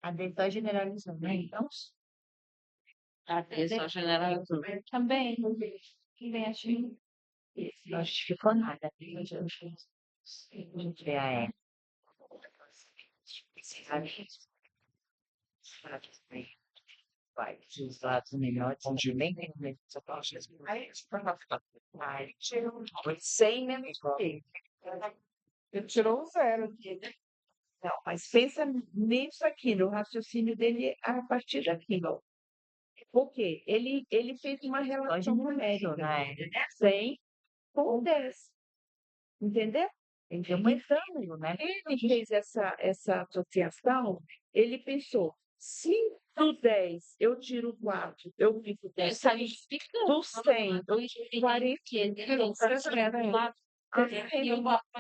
A dele só generalizou, né? Então, Aqui só generalizou. também, também achei. Não justificou nada. A gente vê a é. Vai, os lados melhores também tem medo dessa taxa. Aí, foi 100 menos 1. Ele tirou um zero aqui. Não, mas pensa nisso aqui, no raciocínio dele a partir daquilo. Por quê? Ele fez uma relação numérica, né? 100 com 10, entendeu? Ele aumentando, né? Ele fez essa associação, ele pensou, se do 10 eu tiro 4, eu fico 10, do 100 eu tiro 40,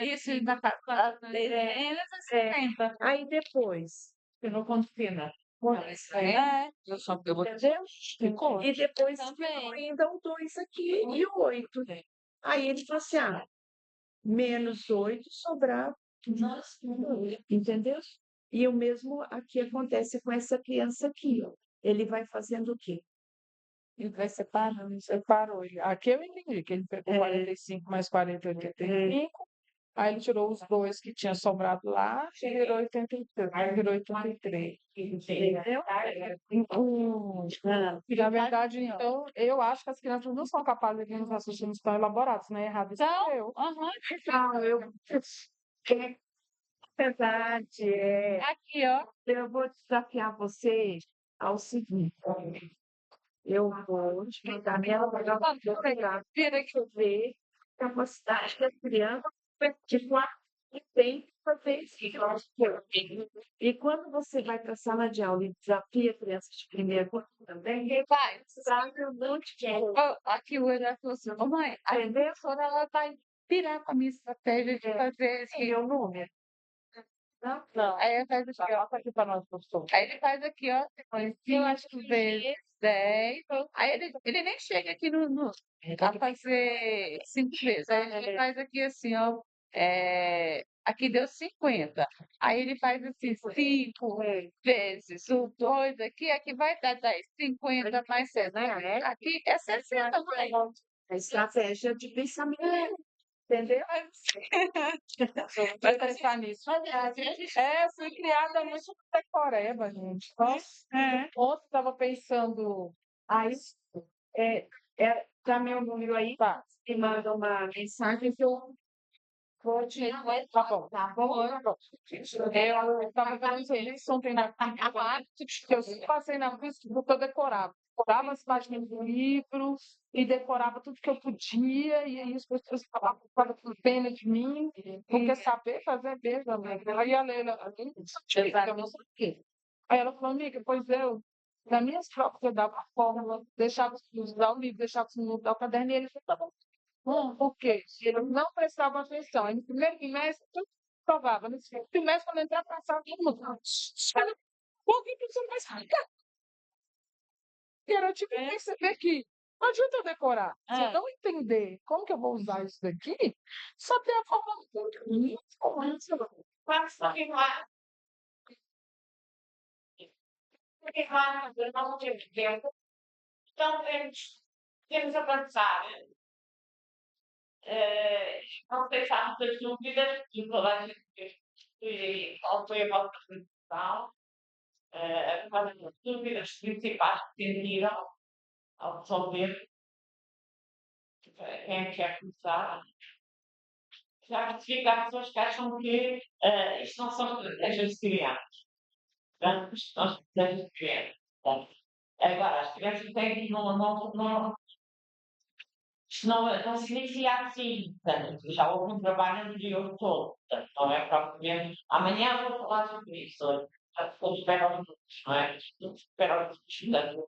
Isso ainda tá aí depois, eu não confina. eu só eu vou Entendeu? ficou. E depois Também. ficou ainda o 2 aqui e o 8. Aí ele falou assim: menos 8 sobrar. Entendeu? E o mesmo aqui acontece com essa criança aqui, ó. Ele vai fazendo o quê? Ele vai separando, separou. Aqui eu entendi que ele pegou 45 mais 40, 85. Aí ele tirou os dois que tinha sobrado lá e virou 83. Aí virou 83. Entendeu? E, na verdade, então, eu acho que as crianças não são capazes de nos raciocínios tão elaborados, né? Errado isso Então, eu. Então, é verdade, aqui, ó. eu vou desafiar você ao seguinte. Eu vou te mandar minha Vira que eu ver a capacidade da criança de fato que tem que fazer isso. E quando você vai para a sala de aula e desafia crianças de primeiro ano também, vai. sabe um monte de coisa. Ó, aqui o olhar falou assim, ô mãe, a professora ela vai pirar com a minha estratégia de fazer Sim, esse. meu número. Não, Não, aí ele faz aqui, ó. Passa aqui para nós, professor. Aí ele faz aqui, ó. Eu acho que vezes 10. Aí ele nem chega aqui a fazer 5 vezes. Aí ele faz aqui assim, ó. Aqui deu 50. Aí ele faz assim, 5 vezes o 2 aqui vai dar 10. 50 mais 60. Aqui é 60, não é? A estratégia de pensamento, entendeu? Vai pensar nisso. Eu fui criada muito no decoreba, gente. Nossa, ontem estava pensando. Aí, dá meu número aí, Tá, me manda uma mensagem que eu vou te. tá bom. Tá bom? Tá bom. Eu estava fazendo isso ontem na parte que eu passei na vista porque eu decorava. Decorava as páginas do livro e decorava tudo que eu podia, e aí as pessoas falavam com pena de mim, porque saber fazer mesmo, amiga. Aí a Leila, eu não sei o quê. Aí ela falou, amiga, pois eu, nas minhas provas, eu dava a fórmula, deixava os usar o livro, deixava os usar o caderno, e ele falou, tá bom. Por quê? Ele não prestava atenção. Aí no primeiro trimestre, tudo provava. No segundo trimestre, quando entrar, passava todo mundo. Por que você não vai explicar? Eu tive que perceber que não adianta eu decorar. Se eu não entender como que eu vou usar isso daqui, só tem a forma do Porque lá não temos tempo, então temos a pensar, não pensar muitas dúvidas, de toda a gente que qual foi a vossa posição, quais as dúvidas principais que sentiram ao resolver, quem é que quer começar. Já percebi que há pessoas que acham que isto não são estratégias de crianças. Portanto, isto são estratégias de crianças. Portanto, agora, as crianças têm que isto não se inicia assim, portanto, já houve um trabalho anterior todo, portanto, não é propriamente. Amanhã vou falar sobre isso, olha, já ficou espera aos minutos, não é? Espera aos minutos, portanto,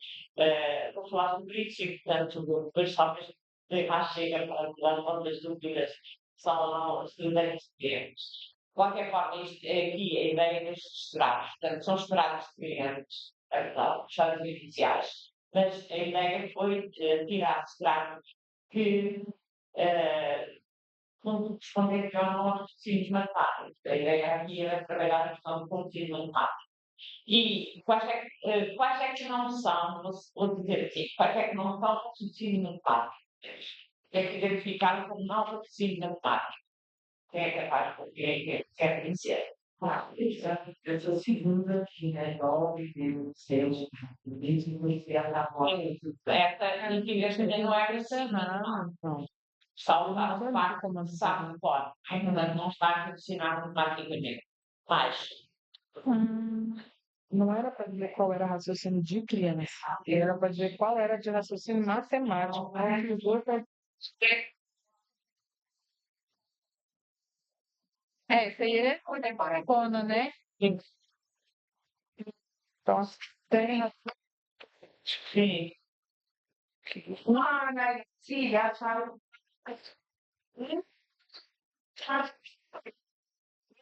vou falar sobre isso e, portanto, depois talvez dê mais chega para tirar algumas dúvidas que são lá as ideias que temos. De qualquer forma, isto é aqui a ideia destes estragos, portanto, são estragos de clientes, é verdade, estragos artificiais, mas a ideia foi tirar estragos que não responder melhor aos requisitos matemáticos. A ideia aqui era trabalhar a questão do conteúdo matemático. E quais é que não são, vou dizer assim, quais é que não são raciocínio matemático? É que identificaram como não raciocínio matemático. Quem é capaz de quem é que quer dizer? Exato. Essa segunda que é nove mil seus mesmo iniciar na porta. Essa integração não é racional. Não. Só Não sei parte como assim. sabe fora. Ainda não está relacionado matematicamente. Mas, Não era para dizer qual era o raciocínio de criança, era para dizer qual era de raciocínio matemático. Os dois isso aí é contemporânea, né? Então, tem razão. sim. Não, né? Sim, já sabe.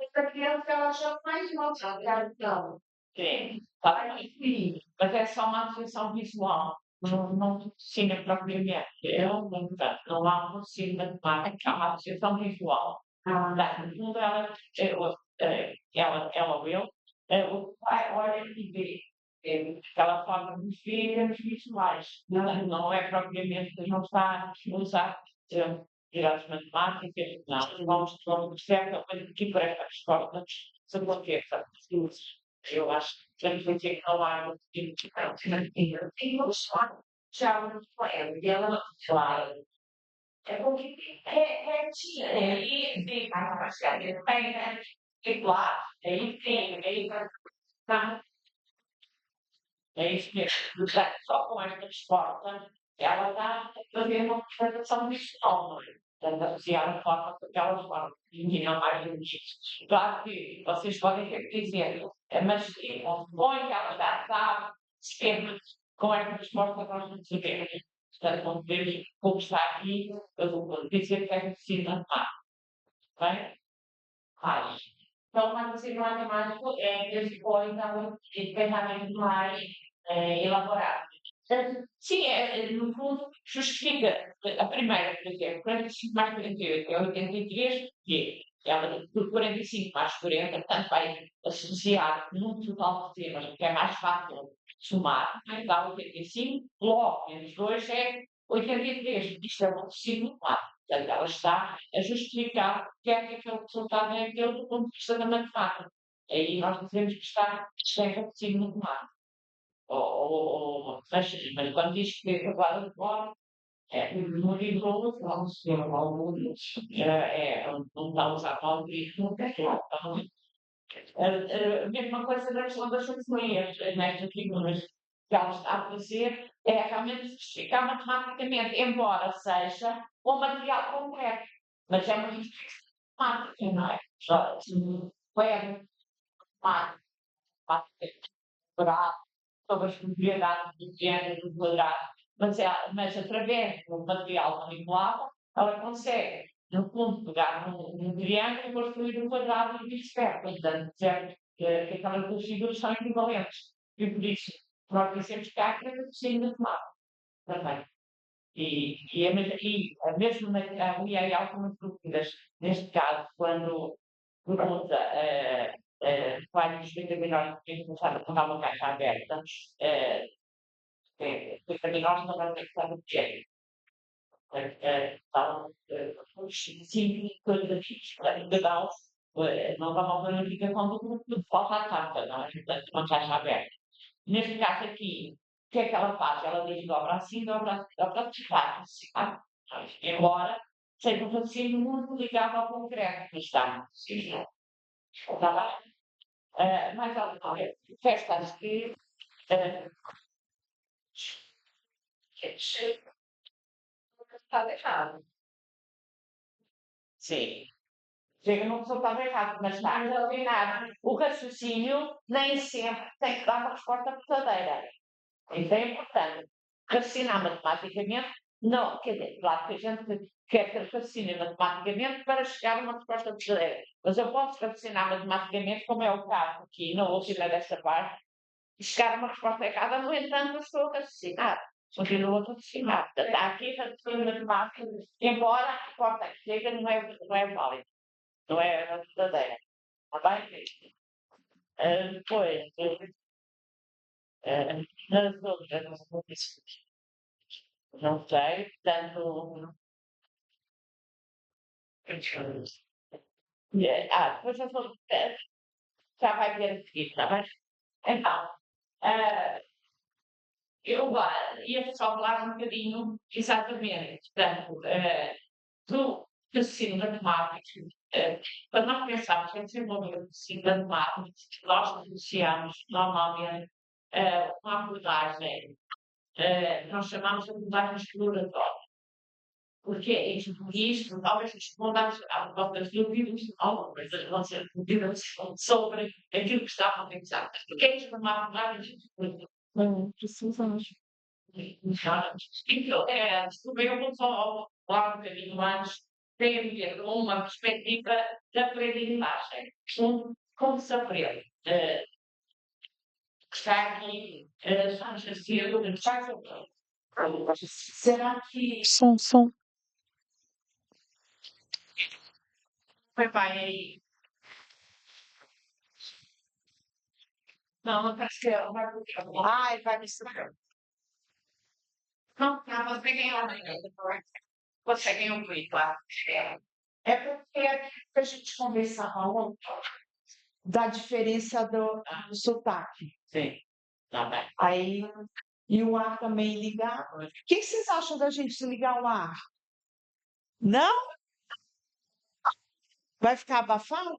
Essa criança ela já mais nova, então. Sim, tá bem. Mas é só uma associação visual. Não ensina propriamente. Eu não há um ensino matemático, há uma associação visual. No fundo, ela ou ele, o pai olha e vê. Aquela forma de ver termos visuais. Não é propriamente, não está a usar tiradas matemáticas, não, vamos certa coisa que por esta resposta se aconteça. Eu acho que vamos dizer que não há muito tempo de tem um sonho, já não é, e ela, claro, é porque tinha, aí tem mais chegar bem, né? E claro, aí tem, aí tá, é isso mesmo. Portanto, só com esta resposta, ela está a fazer uma interpretação visual, não é? Portanto, associar a forma com aquela forma. E não mais do que isso. Claro que vocês podem ter que dizer, mas põe que ela já sabe, sempre com esta resposta nós não sabemos. Portanto, não podemos conversar aqui, eu vou dizer que é preciso amar. Bem? Mas, então, uma ensino matemático esse foi, então, de pensamento mais elaborado. Sim, no fundo, justifica a primeira, por exemplo, 45 mais 48 é 83, porque ela, por 45 mais 40, portanto, vai associar num total de temas, porque é mais fácil somar, né? Dá 85, logo, menos 2 é 83. Isto é um signo claro. Portanto, ela está a justificar que é que aquele resultado é aquele do ponto de vista da matemática. Aí nós dizemos que está em signo matemático. Mas quando diz que é guarda de fora, no livro não se vê alguns, não está a usar o algoritmo, a mesma coisa na questão das funções, nestas figuras que ela está a fazer, é realmente justificar matematicamente, embora seja um material concreto, mas é uma justificação matemática, não é? Foi matemática quadrado, sobre as propriedades do triângulo do quadrado, mas através do material manipulável, ela consegue, no fundo, pegar num triângulo e construir um quadrado e vice-versa. Portanto, certo, que aquelas duas figuras são equivalentes. E por isso, nós dizemos que há que reduzir na tomada também. A mesma, havia algumas dúvidas, neste caso, quando pergunta vai nos determinar que tem que começar a contar uma caixa aberta, determinar não vai ter que estar no género. Então, sim, coisas aqui, legal, não dá uma verificação do grupo de falta à carta, não é? Portanto, uma caixa aberta. Neste caso aqui, o que é que ela faz? Ela diz dobra assim, dobra assim, tá? Embora seja um raciocínio muito ligado ao concreto que está. Está bem? Mais alguma coisa? Festas que está errado. Sim. Chega num resultado errado, mas está a eliminar o raciocínio, nem sempre tem que dar uma resposta verdadeira. Isso é importante. Raciocinar matematicamente, não, quer dizer, claro que a gente quer ter raciocínio matematicamente para chegar a uma resposta verdadeira. Mas eu posso raciocinar matematicamente, como é o caso aqui na última desta parte, e chegar a uma resposta errada, no entanto, eu estou a raciocinar. Continuo a raciocinar. Portanto, há aqui raciocínio matemático, embora a resposta que chega não é válida, não é verdadeira. Está bem? Depois, nas outras, não sei, portanto. Depois já vai ver a seguir, está bem? Então, eh, eu ia só falar um bocadinho, exatamente, portanto, do raciocínio matemático. Quando nós pensamos em desenvolver o raciocínio matemático, nós associamos normalmente uma abordagem, nós chamamos de abordagem exploratória. Porque é isto, talvez respondamos a vossas dúvidas, algumas das vossas dúvidas sobre aquilo que estavam a pensar. Porque é isto uma abordagem Precisamos. então, descobrimos só lá um bocadinho antes, tem a ver com uma perspectiva da aprendizagem, como se aprende. Está aqui, vamos dizer, será que Som. foi bem aí? Não, não parece que vai Ele vai misturar. não, conseguem ouvir, conseguem ouvir, claro. É porque a gente conversava ontem da diferença do sotaque. Sim, está bem. Aí, e o ar também ligado. O que vocês acham da gente desligar o ar? Não? Vai ficar abafado?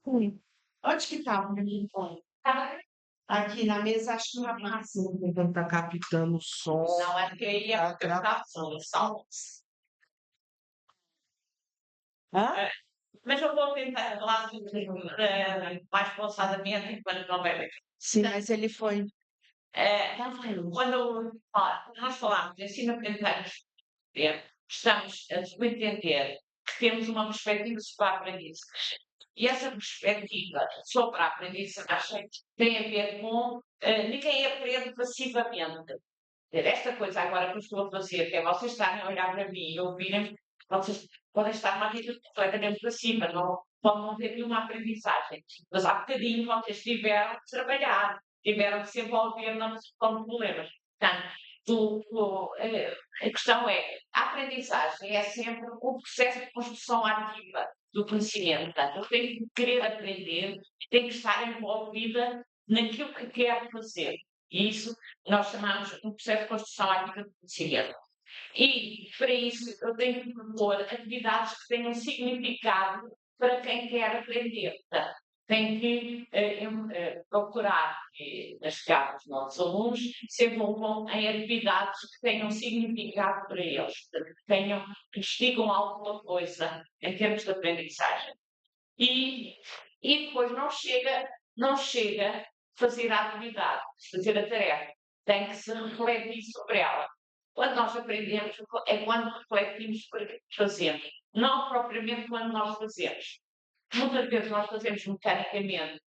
Onde que tá o microfone? Aqui na mesa, acho que não passa. Não tá captando o som. Não, é que aí a captação, saltos. Hã? Mas eu vou tentar falar mais pausadamente enquanto não bebem. Sim, mas ele foi. Quando nós falamos de ensino-aprendizagem, estamos a subentender que temos uma perspectiva sobre a aprendizagem. E essa perspectiva sobre a aprendizagem tem a ver com ninguém aprende passivamente. Esta coisa agora que eu estou a fazer, que é vocês estarem a olhar para mim e ouvirem, vocês podem estar numa vida completamente passiva, não ter nenhuma aprendizagem. Mas há bocadinho vocês tiveram que trabalhar, tiveram que se envolver na resolução de problemas. Portanto, a questão é, a aprendizagem é sempre um processo de construção ativa do conhecimento. Portanto, eu tenho que querer aprender, tenho que estar envolvida naquilo que quero fazer. E isso nós chamamos de um processo de construção ativa de conhecimento. E, para isso, eu tenho que propor atividades que tenham significado para quem quer aprender. Portanto, tem que procurar, neste caso, os nossos alunos se envolvam em atividades que tenham significado para eles, que lhes digam alguma coisa em termos de aprendizagem. E depois não chega fazer a atividade, fazer a tarefa. Tem que se refletir sobre ela. Quando nós aprendemos, é quando refletimos sobre o que fazemos, não propriamente quando nós fazemos. Muitas vezes nós fazemos mecanicamente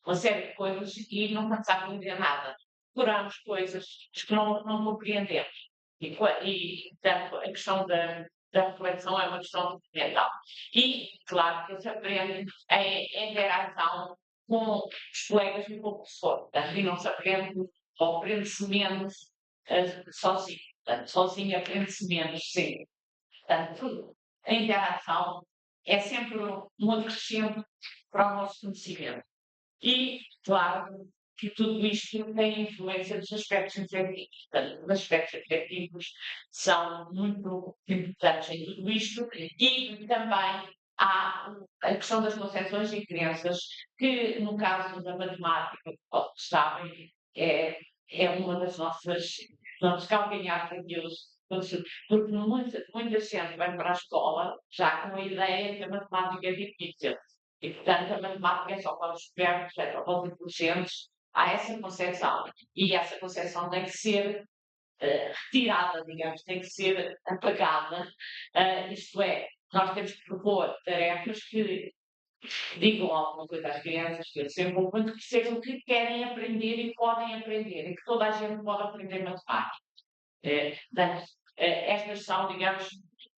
uma série de coisas e não estamos a aprender nada. Exploramos coisas que não compreendemos. Portanto, a questão da reflexão é uma questão fundamental. E, claro, que se aprende em interação com os colegas e com o professor. Portanto, e não se aprende, ou aprende-se menos sozinho. Portanto, sozinho aprende-se menos, sim. Portanto, a interação é sempre um acrescento para o nosso conhecimento. E, claro, que tudo isto tem influência dos aspectos efetivos. Portanto, os aspectos efetivos são muito importantes em tudo isto e também há a questão das concepções e crenças, que no caso da matemática, como sabem, é uma das nossas calcanhares daqueles. Porque muita gente vai para a escola já com a ideia de que a matemática é difícil. E, portanto, a matemática é só para os espertos, é para os inteligentes. Há essa concepção. E essa concepção tem que ser retirada, digamos, tem que ser apagada. Isto é, nós temos que propor tarefas que digam alguma coisa às crianças, que se envolvam, que sejam o que querem aprender e podem aprender, e que toda a gente pode aprender matemática. Portanto, estas são, digamos,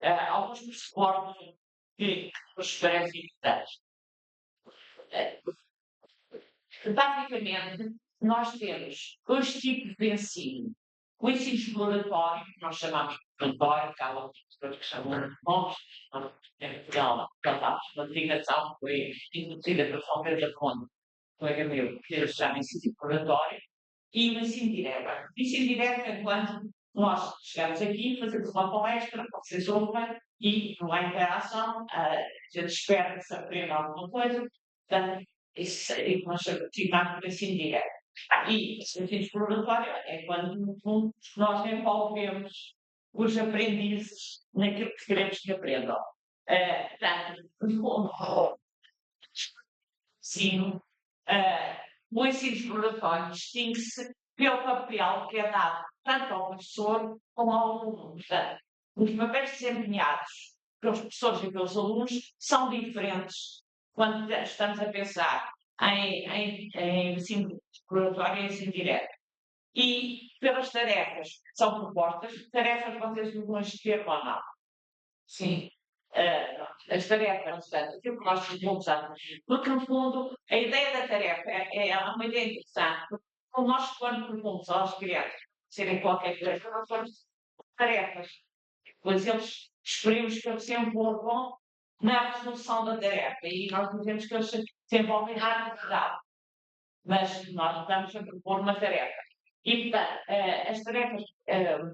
alguns pressupostos que nos parecem importantes. Basicamente, nós temos dois tipos de ensino. O ensino exploratório, que nós chamamos de exploratório, que há outras pessoas que chamam de bons, em Portugal, portanto, uma designação que foi introduzida pelo São Pedro da Conde, colega meu, que se chama ensino exploratório, e o ensino direto. O ensino direto é quando nós chegamos aqui, fazemos uma palestra, vocês ouvem, e não há interação, a gente espera que se aprenda alguma coisa, portanto, isso é o que nós chamamos de ensino direto. E o ensino exploratório é quando, no fundo, nós envolvemos os aprendizes naquilo que queremos que aprendam. Portanto, no fundo, ensino, o ensino exploratório distingue-se pelo papel que é dado tanto ao professor como ao aluno. Portanto, os papéis desempenhados pelos professores e pelos alunos são diferentes quando estamos a pensar em ensino exploratório e ensino direto. E pelas tarefas que são propostas, tarefas vocês não vão escolher ou não. Sim. As tarefas, portanto, aquilo que nós vamos usar. Porque, no fundo, a ideia da tarefa é uma ideia interessante. Quando nós, quando propomos aos crianças serem qualquer coisa, nós temos tarefas. Depois eles esperemos que eles se envolvam na resolução da tarefa. E nós dizemos que eles se envolvem na atividade. Mas nós estamos a propor uma tarefa. E, portanto, as tarefas,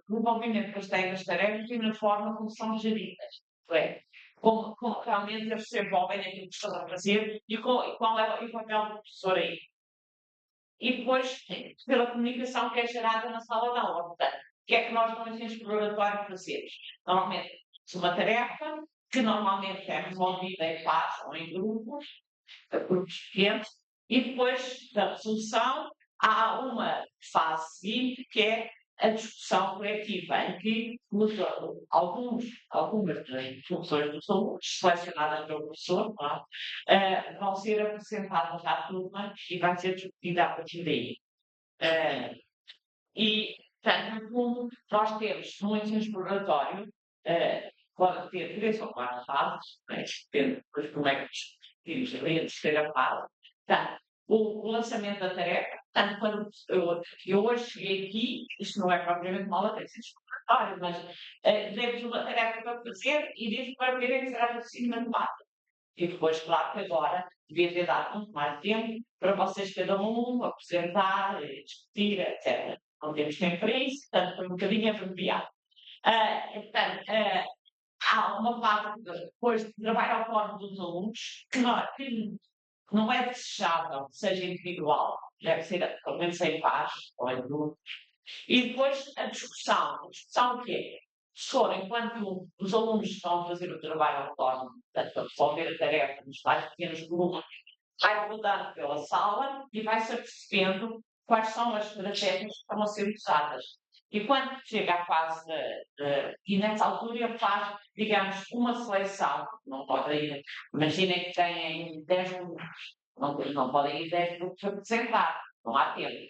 o envolvimento que eles têm nas tarefas e na forma como são geridas. É? Como realmente eles se envolvem naquilo que estão a fazer e qual é o papel do professor aí. E depois, pela comunicação que é gerada na sala de aula. Portanto, o que é que nós no ensino exploratório fazemos? Normalmente, uma tarefa que normalmente é resolvida em classe ou em grupos pequenos, e depois da resolução há uma fase seguinte que é a discussão coletiva, em que algumas das funções dos alunos, selecionadas pelo professor, vão ser apresentadas à turma e vai ser discutida a partir daí. E, portanto, no fundo, nós temos no ensino exploratório, pode ter 3 ou 4 fases, depende depois como é que discutimos a terceira fase. Portanto, o lançamento da tarefa, tanto quando eu hoje cheguei aqui, isto não é propriamente uma aula de ensino exploratório, mas demos uma tarefa para fazer e diz para verem que será de matemática. E depois, claro que agora devia ter dado muito mais tempo para vocês, cada um, apresentar, discutir, etc. Não temos tempo para isso, portanto, foi um bocadinho abreviado. Portanto, há uma fase depois de trabalho ao fórum dos alunos que não é desejável que seja individual, deve ser pelo menos em paz ou em grupo. E depois a discussão. A discussão o quê? Enquanto os alunos estão a fazer o trabalho autónomo, portanto, a resolver a tarefa nos mais pequenos grupos, vai rodando pela sala e vai-se apercebendo quais são as estratégias que estão a ser usadas. E quando chega à fase e nessa altura ele faz, digamos, uma seleção. Não pode ir, imaginem que têm 10 grupos. Não podem ir 10 grupos a apresentar. Não há tempo.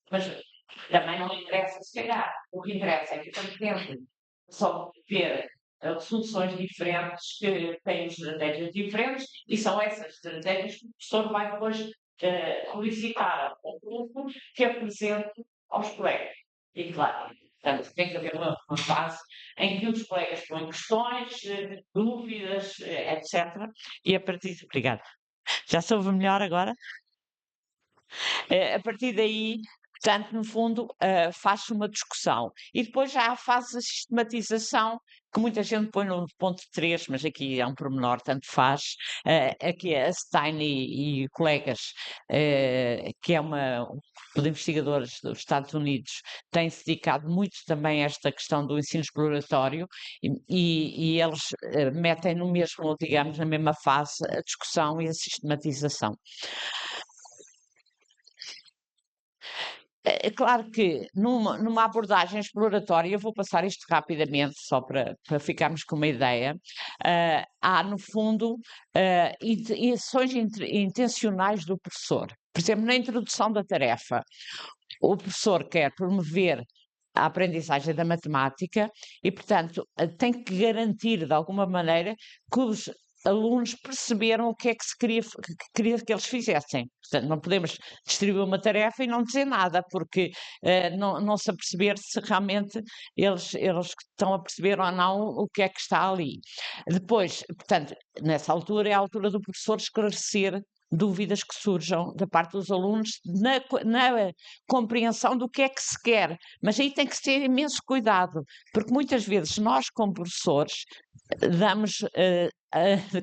Mas também não interessa se calhar. O que interessa é que tem tempo só ver soluções diferentes que têm estratégias diferentes e são essas estratégias que o professor vai depois solicitar ao grupo que apresente aos colegas. E claro, portanto, tem que haver uma fase em que os colegas põem questões, dúvidas, etc. E a partir de... Obrigada. Já soube melhor agora? A partir daí, portanto, no fundo, faz-se uma discussão. E depois já há a fase da sistematização, que muita gente põe no ponto 3, mas aqui é um pormenor, tanto faz. Aqui a Stein e colegas, que é uma de investigadores dos Estados Unidos, têm-se dedicado muito também a esta questão do ensino exploratório e eles metem no mesmo, digamos, na mesma fase a discussão e a sistematização. É claro que numa abordagem exploratória, eu vou passar isto rapidamente, só para ficarmos com uma ideia, há, no fundo, ações intencionais do professor. Por exemplo, na introdução da tarefa, o professor quer promover a aprendizagem da matemática e, portanto, tem que garantir, de alguma maneira, que os alunos perceberam o que é que se queria que eles fizessem. Portanto, não podemos distribuir uma tarefa e não dizer nada, porque não se aperceber se realmente eles estão a perceber ou não o que é que está ali. Depois, portanto, nessa altura é a altura do professor esclarecer dúvidas que surjam da parte dos alunos na compreensão do que é que se quer. Mas aí tem que ter imenso cuidado, porque muitas vezes nós, como professores, damos,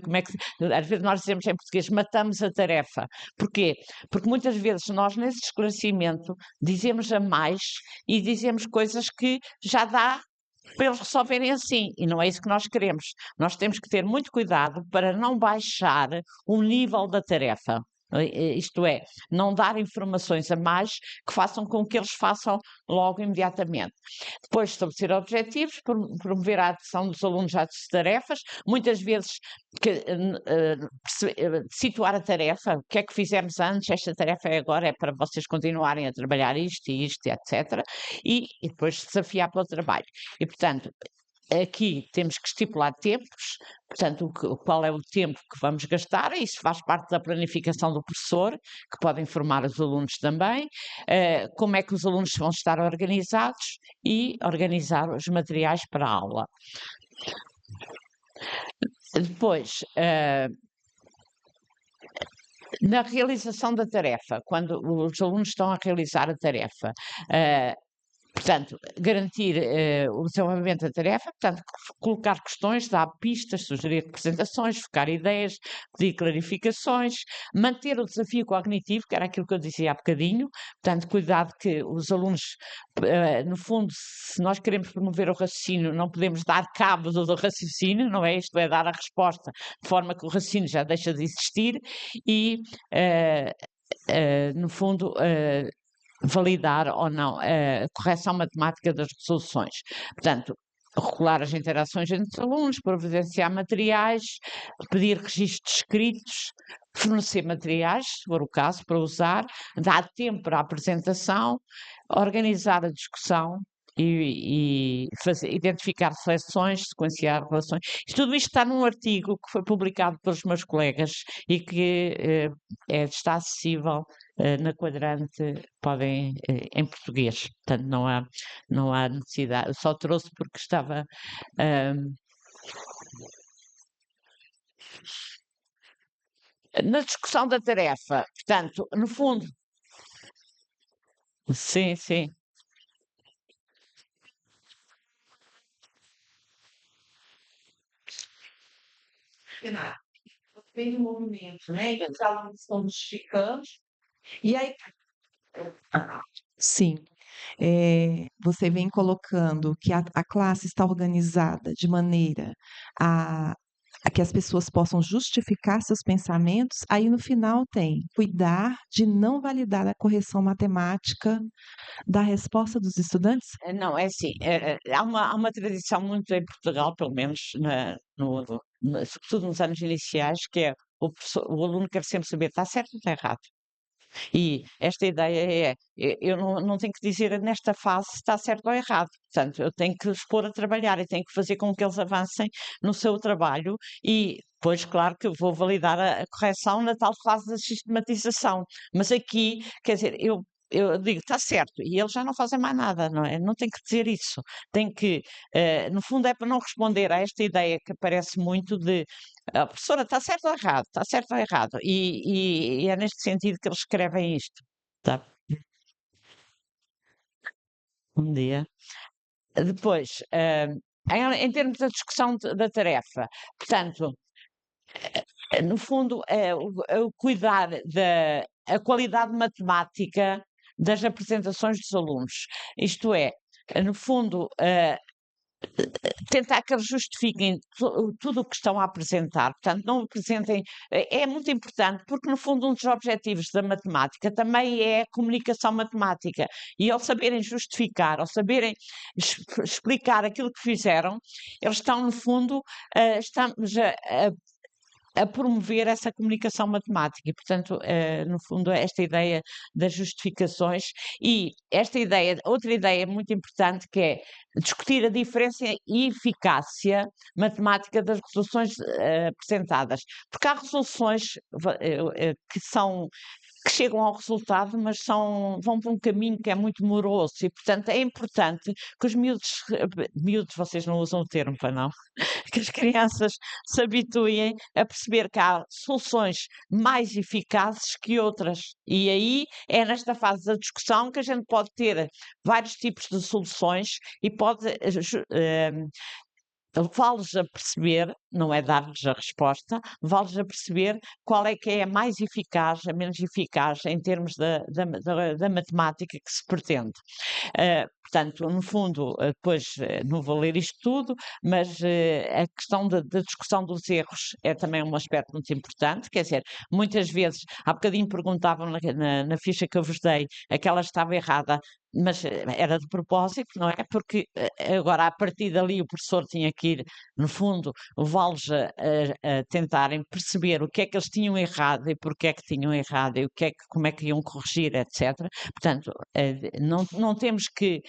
como é que, às vezes nós dizemos em português, matamos a tarefa. Porquê? Porque muitas vezes nós, nesse esclarecimento, dizemos a mais e dizemos coisas que já dá para eles resolverem assim, e não é isso que nós queremos. Nós temos que ter muito cuidado para não baixar o nível da tarefa. Isto é, não dar informações a mais que façam com que eles façam logo imediatamente. Depois, estabelecer objetivos, promover a atenção dos alunos às tarefas, muitas vezes situar a tarefa, o que é que fizemos antes, esta tarefa é agora, é para vocês continuarem a trabalhar isto e isto, etc. E depois desafiar para o trabalho. E, portanto, aqui temos que estipular tempos, portanto, qual é o tempo que vamos gastar, isso faz parte da planificação do professor, que pode informar os alunos também, como é que os alunos vão estar organizados e organizar os materiais para a aula. Depois, na realização da tarefa, quando os alunos estão a realizar a tarefa, portanto, garantir o desenvolvimento da tarefa, portanto, colocar questões, dar pistas, sugerir representações, focar ideias, pedir clarificações, manter o desafio cognitivo, que era aquilo que eu dizia há bocadinho, portanto, cuidado que os alunos, no fundo, se nós queremos promover o raciocínio, não podemos dar cabo do raciocínio, não é? Isto é dar a resposta de forma que o raciocínio já deixa de existir e, no fundo, validar ou não a correção matemática das resoluções. Portanto, regular as interações entre os alunos, providenciar materiais, pedir registros escritos, fornecer materiais, se for o caso, para usar, dar tempo para a apresentação, organizar a discussão e identificar reflexões, sequenciar relações. Tudo isto está num artigo que foi publicado pelos meus colegas e que está acessível na quadrante, podem em português, portanto não há necessidade, eu só trouxe porque estava na discussão da tarefa, portanto, no fundo, sim, sim. Vem o movimento, né? E os alunos estão justificando, e aí Sim, você vem colocando que a classe está organizada de maneira a que as pessoas possam justificar seus pensamentos, aí no final tem cuidar de não validar a correção matemática da resposta dos estudantes? Não, é assim, há uma tradição muito em Portugal, pelo menos sobretudo nos anos iniciais, que é o aluno quer sempre saber está certo ou está errado. E esta ideia eu não tenho que dizer nesta fase se está certo ou errado. Portanto, eu tenho que os pôr a trabalhar e tenho que fazer com que eles avancem no seu trabalho e depois, claro, que eu vou validar a correção na tal fase da sistematização. Mas aqui, quer dizer, eu digo, está certo, e eles já não fazem mais nada, não é? Não tem que dizer isso. Tem que, no fundo, é para não responder a esta ideia que aparece muito de a professora está certo ou errado, está certo ou errado. E é neste sentido que eles escrevem isto. Tá? Um dia. Depois, em termos da discussão da tarefa, portanto, no fundo, é o cuidar da a qualidade matemática das apresentações dos alunos. Isto é, no fundo, tentar que eles justifiquem tudo o que estão a apresentar, portanto, não apresentem. É muito importante, porque no fundo, um dos objetivos da matemática também é a comunicação matemática. E ao saberem justificar, ao saberem explicar aquilo que fizeram, eles estão, no fundo, estamos a promover essa comunicação matemática e, portanto, no fundo, esta ideia das justificações e outra ideia muito importante que é discutir a diferença e eficácia matemática das resoluções apresentadas, porque há resoluções que chegam ao resultado, mas vão por um caminho que é muito moroso e, portanto, é importante que os miúdos, vocês não usam o termo, para não? Que as crianças se habituem a perceber que há soluções mais eficazes que outras. E aí é nesta fase da discussão que a gente pode ter vários tipos de soluções e pode levá-los a perceber, não é dar-lhes a resposta, levá-los a perceber qual é que é a mais eficaz, a menos eficaz em termos da matemática que se pretende. Portanto, no fundo, depois não vou ler isto tudo, mas a questão da discussão dos erros é também um aspecto muito importante, quer dizer, muitas vezes, há bocadinho perguntavam na ficha que eu vos dei, aquela estava errada, mas era de propósito, não é? Porque agora, a partir dali, o professor tinha que ir, no fundo, levá-los a tentarem perceber o que é que eles tinham errado e porque é que tinham errado e como é que iam corrigir, etc. Portanto, não temos que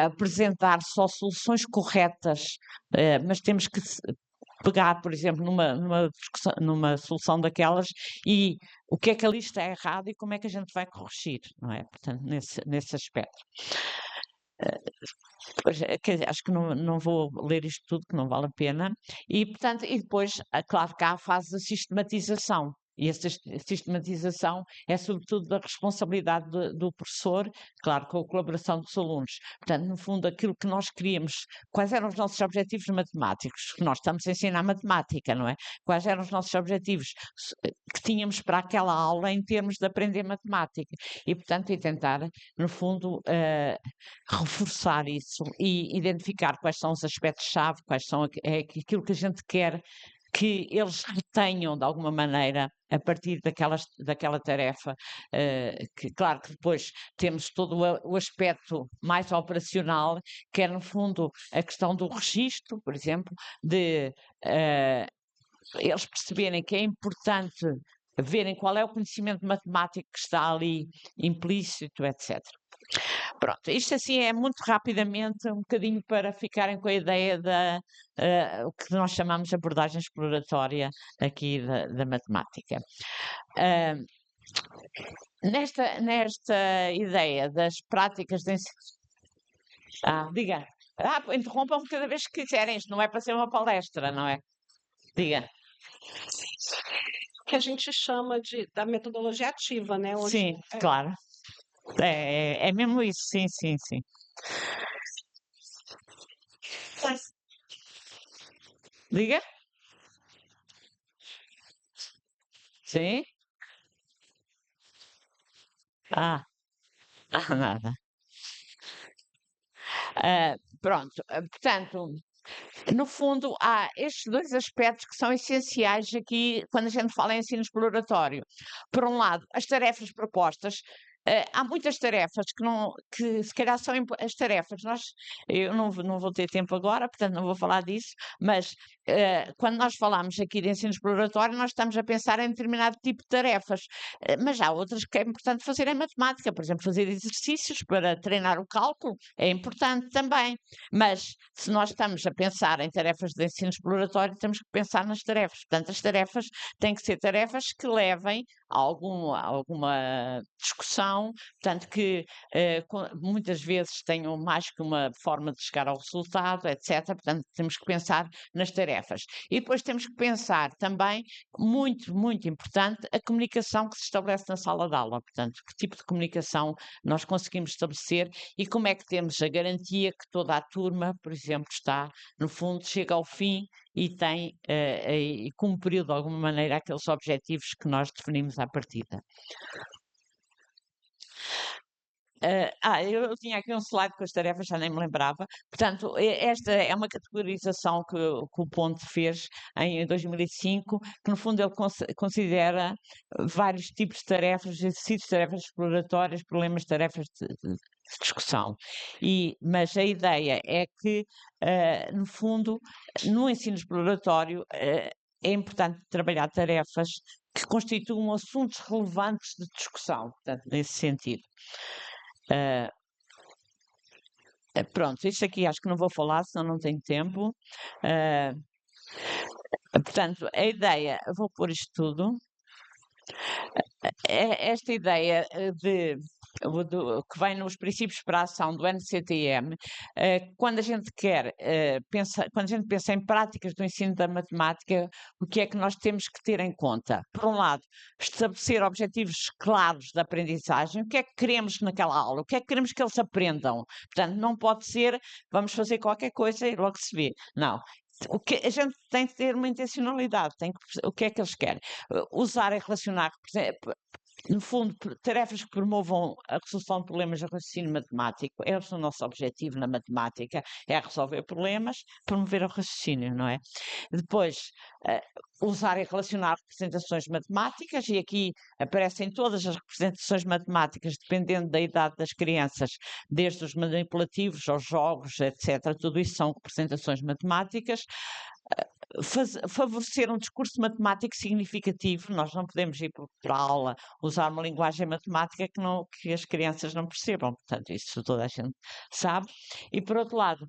apresentar só soluções corretas, mas temos que pegar, por exemplo, numa solução daquelas e o que é que ali está errado e como é que a gente vai corrigir, não é? Portanto, nesse aspecto. Quer dizer, acho que não vou ler isto tudo, que não vale a pena. E, portanto, e depois, claro que há a fase da sistematização. E essa sistematização é sobretudo da responsabilidade do professor, claro, com a colaboração dos alunos. Portanto, no fundo, aquilo que nós queríamos, quais eram os nossos objetivos matemáticos? Nós estamos a ensinar matemática, não é? Quais eram os nossos objetivos que tínhamos para aquela aula em termos de aprender matemática? E, portanto, e tentar, no fundo, reforçar isso e identificar quais são os aspectos-chave, quais são aquilo que a gente quer que eles retenham de alguma maneira a partir daquela tarefa, que claro que depois temos todo o aspecto mais operacional, que é no fundo a questão do registro, por exemplo, de eles perceberem que é importante verem qual é o conhecimento matemático que está ali implícito, etc. Pronto, isto assim é muito rapidamente, um bocadinho para ficarem com a ideia o que nós chamamos de abordagem exploratória aqui da matemática. Nesta ideia das práticas de ensino. Diga. Interrompam-me cada vez que quiserem, isto não é para ser uma palestra, não é? Diga. Que a gente chama da metodologia ativa, né? Sim, claro. É mesmo isso, sim, sim, sim. Diga? Sim? Nada. Pronto, portanto, no fundo, há estes dois aspectos que são essenciais aqui quando a gente fala em ensino exploratório. Por um lado, as tarefas propostas. Há muitas tarefas que se calhar são as tarefas. Eu não vou ter tempo agora, portanto não vou falar disso, mas quando nós falamos aqui de ensino exploratório, nós estamos a pensar em determinado tipo de tarefas, mas há outras que é importante fazer em matemática, por exemplo, fazer exercícios para treinar o cálculo é importante também, mas se nós estamos a pensar em tarefas de ensino exploratório, temos que pensar nas tarefas. Portanto, as tarefas têm que ser tarefas que levem a alguma discussão, portanto que muitas vezes tenham mais que uma forma de chegar ao resultado, etc. Portanto, temos que pensar nas tarefas. E depois temos que pensar também, muito, muito importante, a comunicação que se estabelece na sala de aula. Portanto, que tipo de comunicação nós conseguimos estabelecer e como é que temos a garantia que toda a turma, por exemplo, no fundo, chega ao fim e e cumpriu de alguma maneira aqueles objetivos que nós definimos à partida. Eu tinha aqui um slide com as tarefas, já nem me lembrava. Portanto, esta é uma categorização que o Ponte fez em 2005, que no fundo ele considera vários tipos de tarefas, exercícios, tarefas exploratórias, problemas, tarefas de discussão. Mas a ideia é que, no fundo, no ensino exploratório, é importante trabalhar tarefas que constituam assuntos relevantes de discussão, portanto, nesse sentido. Pronto, isto aqui acho que não vou falar, senão não tenho tempo. Portanto, a ideia, vou pôr isto tudo. Esta ideia que vem nos princípios para a ação do NCTM, quando a gente quando a gente pensa em práticas do ensino da matemática, o que é que nós temos que ter em conta? Por um lado, estabelecer objetivos claros da aprendizagem, o que é que queremos naquela aula, o que é que queremos que eles aprendam. Portanto, não pode ser, vamos fazer qualquer coisa e logo se vê. Não. A gente tem que ter uma intencionalidade, o que é que eles querem? Usar e relacionar, por exemplo, no fundo, tarefas que promovam a resolução de problemas de raciocínio matemático. Esse é o nosso objetivo na matemática, é resolver problemas, promover o raciocínio, não é? Depois, usar e relacionar representações matemáticas, e aqui aparecem todas as representações matemáticas, dependendo da idade das crianças, desde os manipulativos aos jogos, etc. Tudo isso são representações matemáticas. Favorecer um discurso matemático significativo. Nós não podemos ir para a aula usar uma linguagem matemática que as crianças não percebam, portanto, isso toda a gente sabe. E, por outro lado,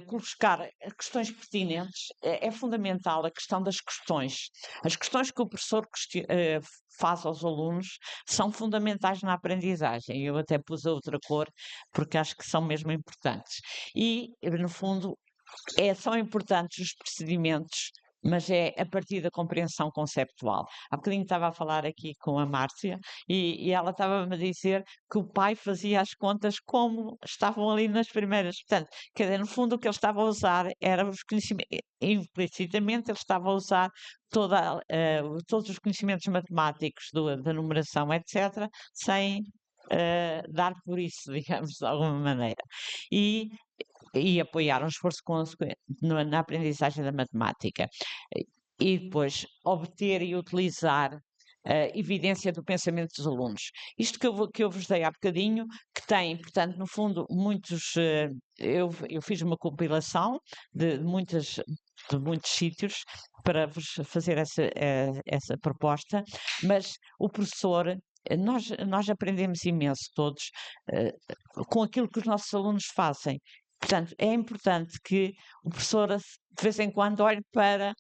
colocar questões pertinentes é fundamental, a questão das questões. As questões que o professor faz aos alunos são fundamentais na aprendizagem. Eu até pus a outra cor, porque acho que são mesmo importantes. E, no fundo, são importantes os procedimentos, mas é a partir da compreensão conceptual. Há bocadinho estava a falar aqui com a Márcia e ela estava-me a dizer que o pai fazia as contas como estavam ali nas primeiras. Portanto, quer dizer, no fundo o que ele estava a usar era os conhecimentos, implicitamente ele estava a usar todos os conhecimentos matemáticos da numeração, etc., sem dar por isso, digamos, de alguma maneira. E apoiar um esforço consequente na aprendizagem da matemática. E depois obter e utilizar a evidência do pensamento dos alunos. Isto que eu vos dei há bocadinho, que tem, portanto, no fundo, muitos. Eu fiz uma compilação de muitos sítios para vos fazer essa proposta, mas o professor. Nós aprendemos imenso todos com aquilo que os nossos alunos fazem. Portanto, é importante que o professor, de vez em quando, olhe para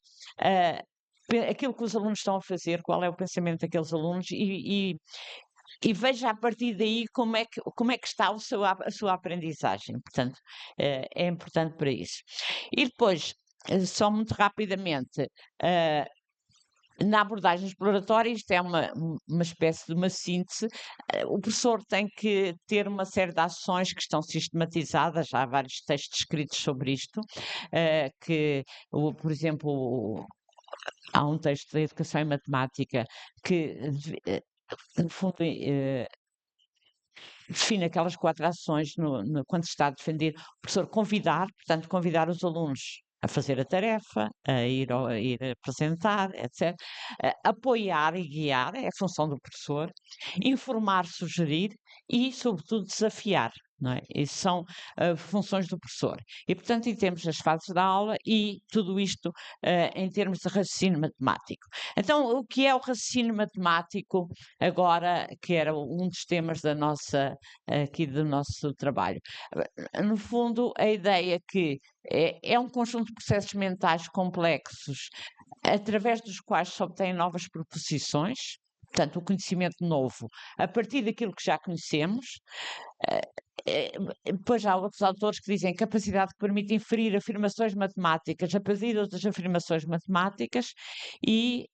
aquilo que os alunos estão a fazer, qual é o pensamento daqueles alunos e veja a partir daí como é que está a sua aprendizagem. Portanto, é importante para isso. E depois, só muito rapidamente, na abordagem exploratória, isto é uma espécie de uma síntese. O professor tem que ter uma série de ações que estão sistematizadas, há vários textos escritos sobre isto, por exemplo, há um texto da Educação em Matemática que, no fundo, define aquelas 4 ações quando se está a defender. O professor portanto, convidar os alunos a fazer a tarefa, a ir apresentar, etc. Apoiar e guiar, é a função do professor. Informar, sugerir e, sobretudo, desafiar. Não é? Isso são funções do professor. E, portanto, em termos das fases da aula e tudo isto em termos de raciocínio matemático. Então, o que é o raciocínio matemático agora, que era um dos temas aqui do nosso trabalho? No fundo, a ideia que é um conjunto de processos mentais complexos através dos quais se obtêm novas proposições, portanto, o conhecimento novo, a partir daquilo que já conhecemos. Depois há outros autores que dizem capacidade que permite inferir afirmações matemáticas a partir de outras afirmações matemáticas e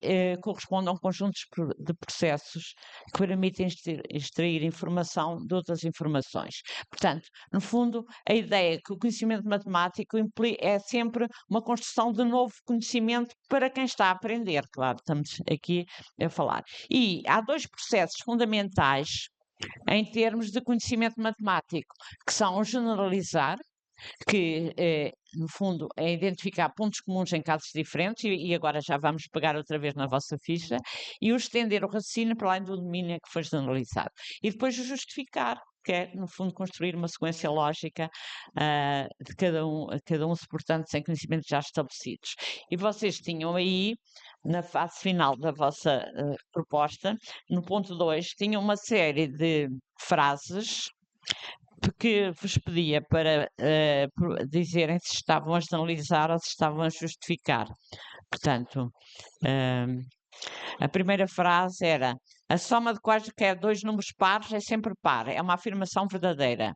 corresponde a um conjunto de processos que permitem extrair informação de outras informações. Portanto, no fundo, a ideia é que o conhecimento matemático é sempre uma construção de novo conhecimento para quem está a aprender. Claro, estamos aqui a falar. E há 2 processos fundamentais em termos de conhecimento matemático, que são o generalizar, que no fundo é identificar pontos comuns em casos diferentes, e agora já vamos pegar outra vez na vossa ficha, e o estender o raciocínio para além do domínio que foi generalizado. E depois o justificar, que é, no fundo, construir uma sequência lógica de cada um, suportando sem conhecimentos já estabelecidos. E vocês tinham aí na fase final da vossa proposta, no ponto 2, tinha uma série de frases que vos pedia para dizerem se estavam a generalizar ou se estavam a justificar. Portanto, a primeira frase era: a soma de quaisquer dois números pares é sempre par, é uma afirmação verdadeira.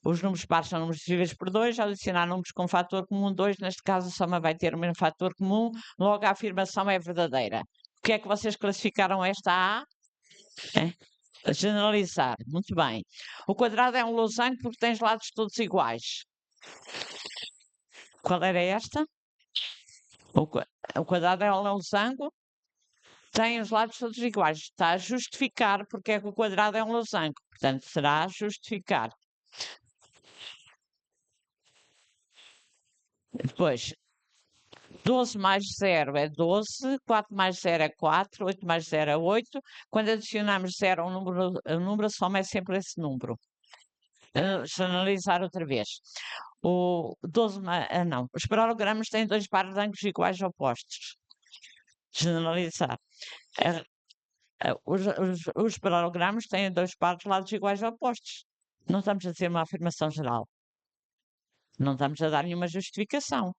Os números pares são números divisíveis por 2, ao adicionar números com fator comum 2, neste caso a soma vai ter o mesmo fator comum, logo a afirmação é verdadeira. O que é que vocês classificaram esta A? Generalizar, muito bem. O quadrado é um losango porque tem os lados todos iguais. Qual era esta? O quadrado é um losango, tem os lados todos iguais. Está a justificar porque é que o quadrado é um losango. Portanto, será justificar. Depois, 12 mais 0 é 12, 4 mais 0 é 4, 8 mais 0 é 8. Quando adicionamos 0 a um número, a soma é sempre esse número. Analisar outra vez. O 12, não. Os paralelogramas têm dois pares de ângulos iguais opostos. Generalizar. Os paralelogramas têm dois pares de lados iguais opostos. Não estamos a dizer uma afirmação geral. Não estamos a dar nenhuma justificação.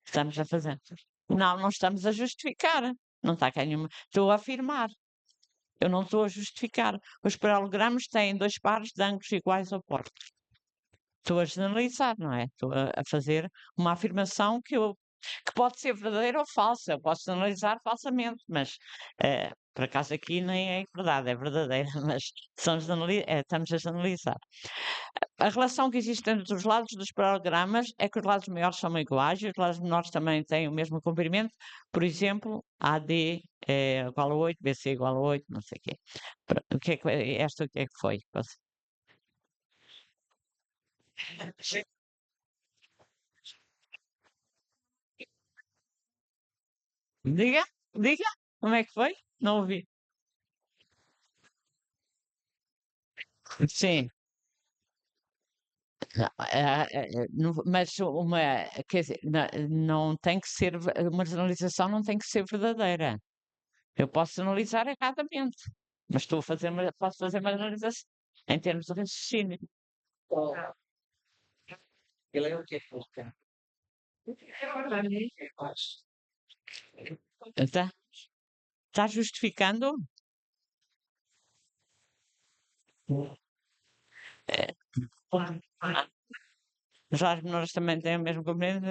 Estamos a fazer. Não, não estamos a justificar. Não está cá nenhuma. Estou a afirmar. Eu não estou a justificar. Os paralelogramas têm dois pares de ângulos iguais opostos. Estou a generalizar, não é? Estou a fazer uma afirmação que pode ser verdadeira ou falsa. Eu posso analisar falsamente, mas por acaso aqui nem é verdade, é verdadeira, mas estamos a generalizar. A relação que existe entre os lados dos paralelogramas é que os lados maiores são iguais e os lados menores também têm o mesmo comprimento. Por exemplo, AD é igual a 8, BC é igual a 8, não sei o quê. O que é que, esta o que é que foi? Diga, diga, como é que foi? Não ouvi. Sim. Mas quer dizer, não tem que ser, uma generalização não tem que ser verdadeira. Eu posso analisar erradamente, mas posso fazer uma generalização em termos de raciocínio. Ele é o que é que Está justificando? É, os lados menores também têm o mesmo comprimento.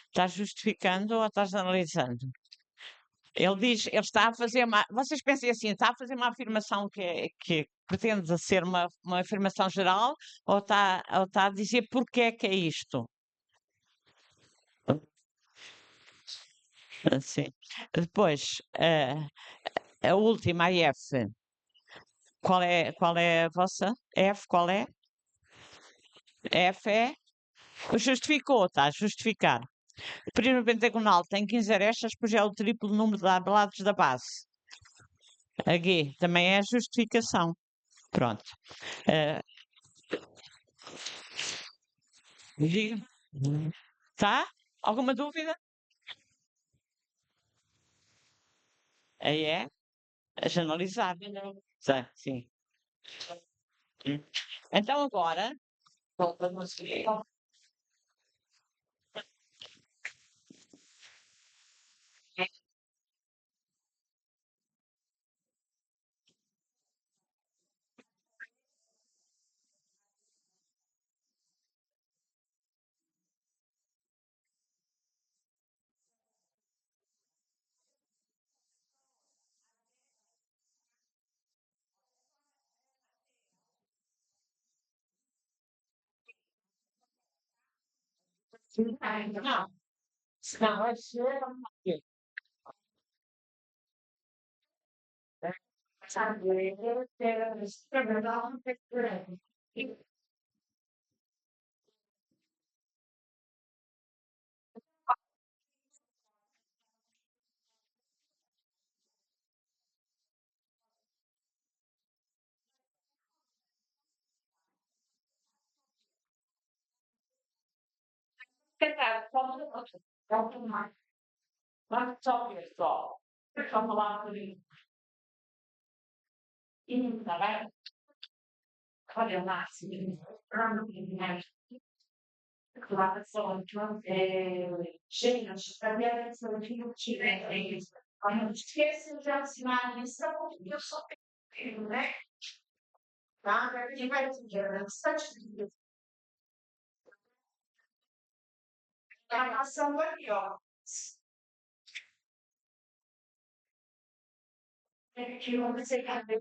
Estás justificando ou estás analisando? Ele está a fazer uma. Vocês pensem assim, está a fazer uma afirmação que pretende ser uma afirmação geral ou está a dizer porque é que é isto? Assim. Depois, a última, a F. Qual é a vossa? F, qual é? F é. Justificou, está a justificar. O prisma pentagonal tem 15 arestas, pois é o triplo número de lados da base. A G também é a justificação. Pronto. Diga. Tá? Alguma dúvida? Aí é a generalizar. Tá, sim. Então agora. Não. Não, vai ser. Mas só pessoal, deixa eu falar um bocadinho. Está bem? Olha lá, sim. Claro, só gente, a minha atenção que não tiver isso. Não esqueça de assinar a lição, porque eu só tenho, né? Tá? Quem vai te dar bastante informação aqui, ó. Que você cadê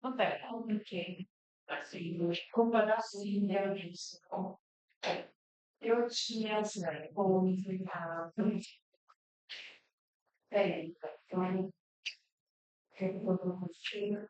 Vabbè, perché assim, comparar assim, eu disse, eu tinha assim, como ficar bem, então, eu vou curtir,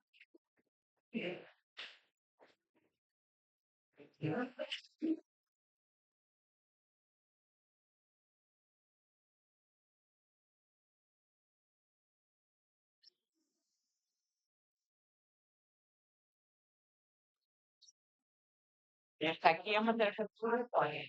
esta aqui é uma tarefa exploratória.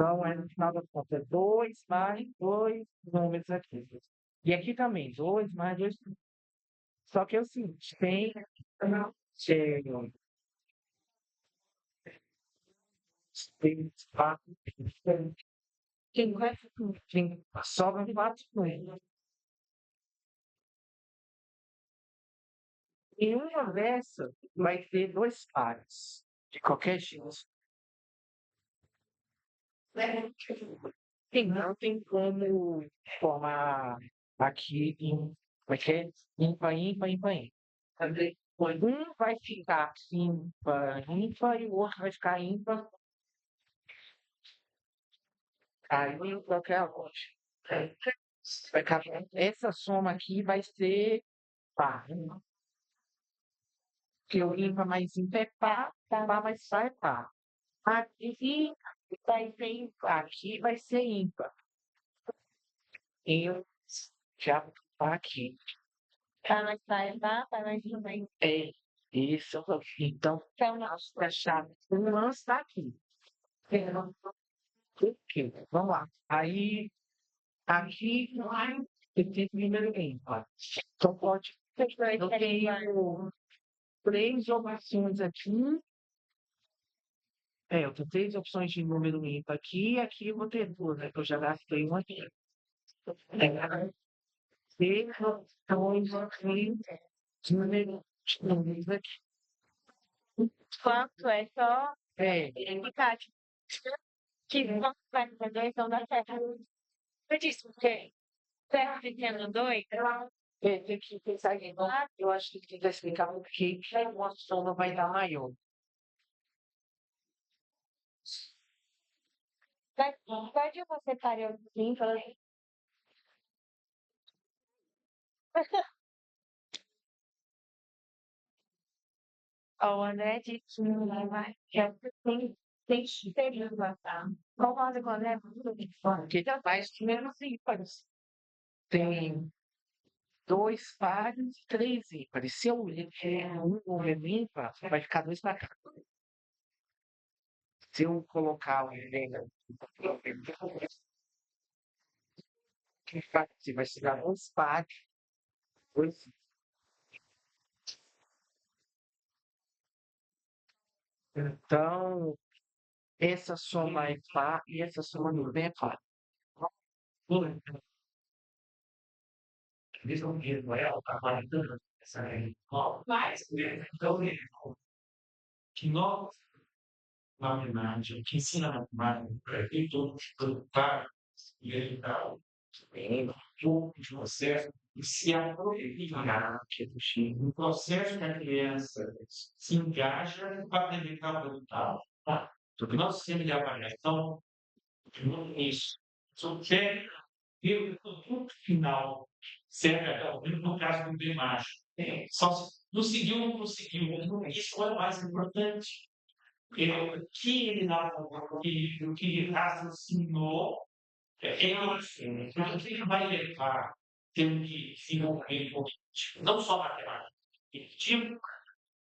Então, aí no final das contas, é 2 mais 2 números aqui. E aqui também, 2 mais 2. Só que é o seguinte, tem 4, sobram 4 números. Em uma dessas, vai ter 2 pares, de qualquer jeito. Não tem como formar aqui vai ser ímpar, ímpar, ímpar, ímpar. Um vai ficar ímpar, ímpar, e o outro vai ficar ímpar. Aí qual que é a lógica? Essa soma aqui vai ser par. Porque o ímpar mais ímpar é par mais par é par. Aqui vai ser ímpar, aqui vai ser ímpar. Eu já vou botar aqui. Tá mais pai, tá? Tá mais também. É, isso. Então, a chave. O lance está aqui. Aqui, vamos lá. Aí, aqui tem número ímpar. Então, pode. Eu tenho 3 opções aqui. Eu tenho 3 opções de número ímpar aqui. E aqui eu vou ter 2, né? Que eu já gastei uma aqui. 3 opções aqui. Números aqui. Quanto é só É, ficar que quanto vai fazer, então dá certo. Eu disse, porque certo pequeno 2, tem que pensar em eu acho que tem que explicar por que uma soma vai dar maior. pode você parar assim, falar ó, o André disse que tem experiência, tá? Concorda com o André? Porque faz menos ímpares. Tem 2 pares e 3 ímpares. Se eu um número ímpar, vai ficar 2 para cá. Se eu colocar o que vai chegar 2 pares, 2. Então, essa soma é par e essa soma não é par. Eles não viram ela trabalhando essa mas então que nós matemática que ensina matemática e todo para e ele está pouco de processo e se aproveitar no processo que a criança se engaja para aprender capital. Porque nós temos de avaliação no início. Só quer ver o produto final, certo? No caso do Bemacho. Só se não seguiu, não conseguiu. Isso é o mais importante. O que ele o que ele raciocinou o que ele vai levar tendo que desenvolver político, não só matemática, efetivo,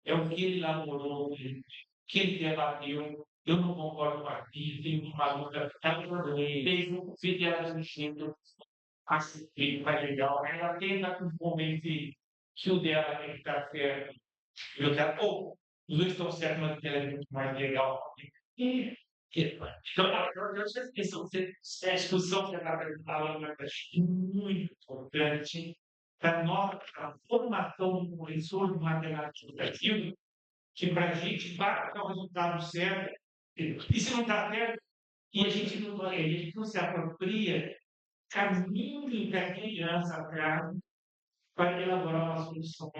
é o que ele elaborou, o que ele debateu. Eu não concordo com aquilo, tenho uma luta, ela fez um vídeo assistindo, acho que vai legal, ela tenta com um momento que o dela tem que estar certo, e eu quero, os dois estão certos, mas ela é muito mais legal. E, então, essa discussão que a está falando é muito importante para a formação do professor de matemática educativo, que para a gente vai dar o resultado certo, e se não está certo, e a gente não se apropria, caminho da criança atrás para elaborar uma solução.